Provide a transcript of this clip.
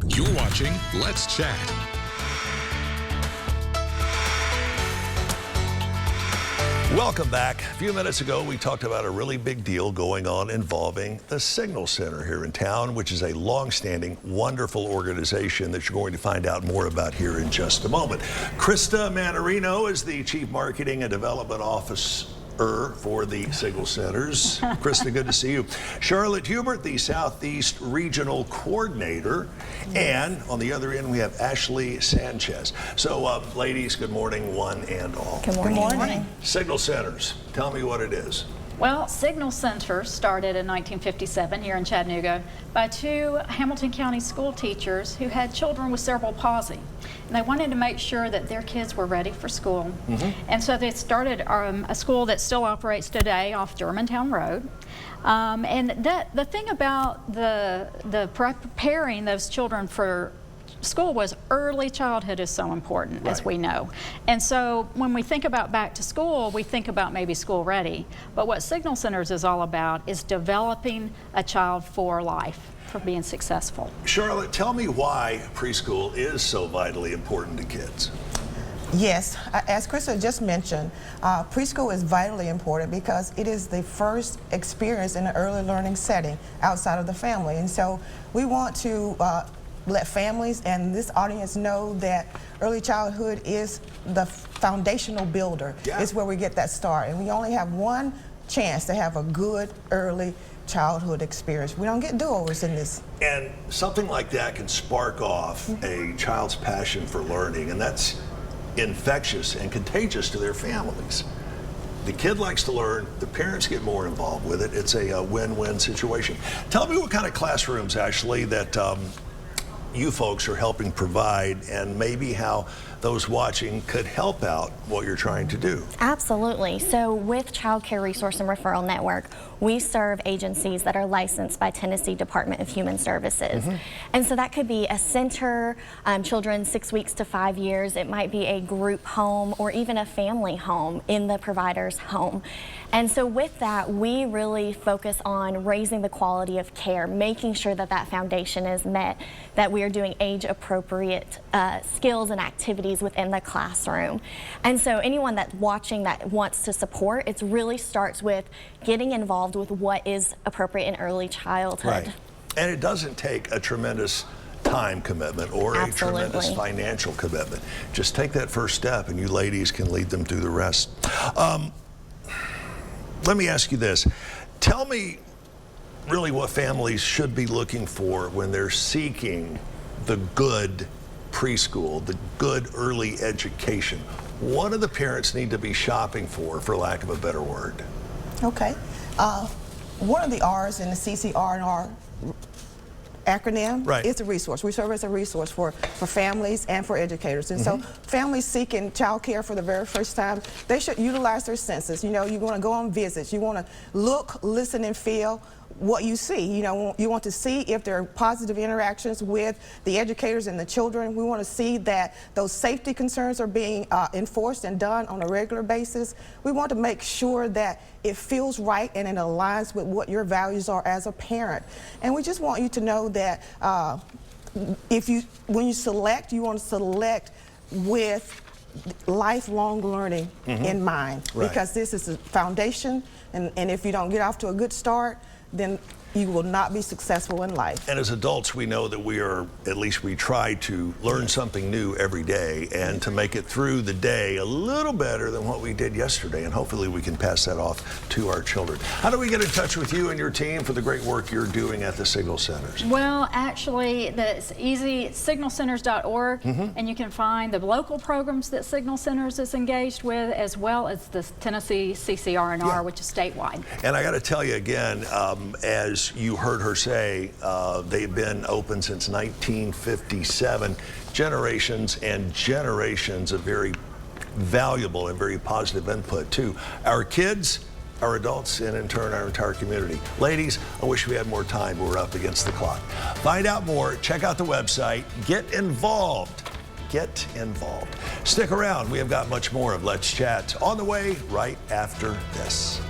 You're watching Let's Chat. Welcome back. A few minutes ago, we talked about a really big deal going on involving the Signal Center here in town, which is a long-standing, wonderful organization that you're going to find out more about here in just a moment. Krista Manarino is the Chief Marketing and Development Officer for the Signal Centers. Krista, good to see you. Charlotte Hubert, the Southeast Regional Coordinator. And on the other end, we have Ashley Sanchez. So, ladies, good morning, one and all. Good morning. Good morning. Signal Centers, tell me what it is. Well, Signal Center started in 1957 here in Chattanooga by two Hamilton County school teachers who had children with cerebral palsy. And they wanted to make sure that their kids were ready for school. And so they started a school that still operates today off Germantown Road. And the thing about the preparing those children for school was early childhood is so important, as we know. And so when we think about back to school, we think about maybe school ready. But what Signal Centers is all about is developing a child for life, for being successful. Charlotte, tell me why preschool is so vitally important to kids. Yes, as Krista just mentioned, preschool is vitally important because it is the first experience in an early learning setting outside of the family. And so we want to let families and this audience know that early childhood is the foundational builder. It's where we get that start. And we only have one chance to have a good early childhood experience. We don't get do-overs in this. And something like that can spark off a child's passion for learning, and that's infectious and contagious to their families. The kid likes to learn, the parents get more involved with it. It's a win-win situation. Tell me what kind of classrooms, actually, that you folks are helping provide, and maybe how those watching could help out what you're trying to do. Absolutely. So with Child Care Resource and Referral Network, we serve agencies that are licensed by Tennessee Department of Human Services. And so that could be a center, children 6 weeks to 5 years. It might be a group home or even a family home in the provider's home. And so with that, we really focus on raising the quality of care, making sure that that foundation is met, that we are doing age-appropriate skills and activities within the classroom. And so anyone that's watching that wants to support, it really starts with getting involved with what is appropriate in early childhood. Right. And it doesn't take a tremendous time commitment or a tremendous financial commitment. Just take that first step and you ladies can lead them through the rest. Let me ask you this. Tell me really what families should be looking for when they're seeking the good preschool, the good early education. What do the parents need to be shopping for lack of a better word? Okay. One of the R's in the CCR&R acronym is a resource. We serve as a resource for families and for educators. And so families seeking child care for the very first time, they should utilize their senses. You know, you want to go on visits. You want to look, listen, and feel what you see. You know, you want to see if there are positive interactions with the educators and the children. We want to see that those safety concerns are being enforced and done on a regular basis. We want to make sure that it feels right and it aligns with what your values are as a parent. And we just want you to know that when you select, you want to select with lifelong learning in mind, because this is a foundation, and if you don't get off to a good start, then you will not be successful in life. And as adults, we know that we try to learn something new every day and to make it through the day a little better than what we did yesterday, and hopefully we can pass that off to our children. How do we get in touch with you and your team for the great work you're doing at the Signal Centers? Well, actually, that's easy, signalcenters.org, and you can find the local programs that Signal Centers is engaged with, as well as the Tennessee CCR&R, which is statewide. And I got to tell you again, as you heard her say, they've been open since 1957. Generations and generations of very valuable and very positive input to our kids, our adults, and in turn our entire community. Ladies, I wish we had more time, but we're up against the clock. Find out more, check out the website, get involved. Get involved. Stick around, we have got much more of Let's Chat on the way right after this.